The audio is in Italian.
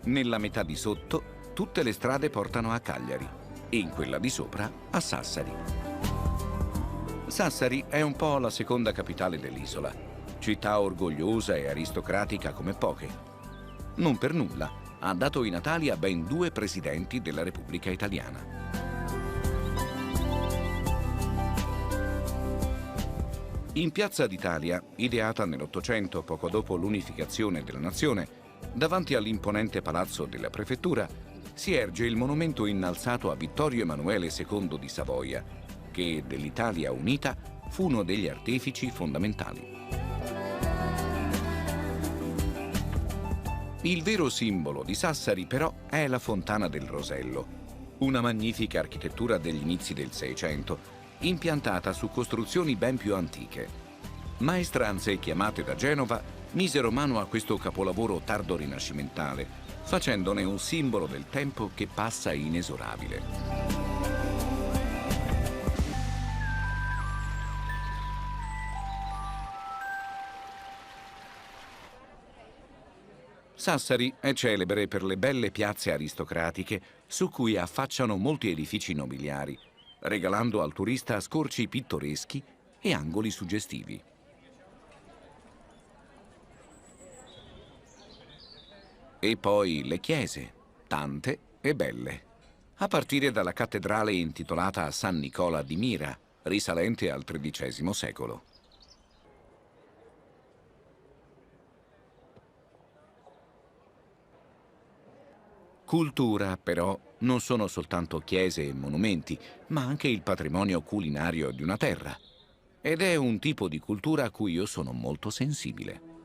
Nella metà di sotto, tutte le strade portano a Cagliari e in quella di sopra a Sassari. Sassari è un po' la seconda capitale dell'isola, città orgogliosa e aristocratica come poche. Non per nulla ha dato i natali a ben 2 presidenti della Repubblica Italiana. In Piazza d'Italia, ideata nell'Ottocento poco dopo l'unificazione della nazione, davanti all'imponente palazzo della prefettura, si erge il monumento innalzato a Vittorio Emanuele II di Savoia, che dell'Italia unita fu uno degli artefici fondamentali. Il vero simbolo di Sassari, però, è la Fontana del Rosello, una magnifica architettura degli inizi del Seicento, impiantata su costruzioni ben più antiche. Maestranze chiamate da Genova misero mano a questo capolavoro tardo rinascimentale, facendone un simbolo del tempo che passa inesorabile. Sassari è celebre per le belle piazze aristocratiche su cui affacciano molti edifici nobiliari, regalando al turista scorci pittoreschi e angoli suggestivi. E poi le chiese, tante e belle, a partire dalla cattedrale intitolata a San Nicola di Mira, risalente al XIII secolo. Cultura, però, non sono soltanto chiese e monumenti, ma anche il patrimonio culinario di una terra. Ed è un tipo di cultura a cui io sono molto sensibile.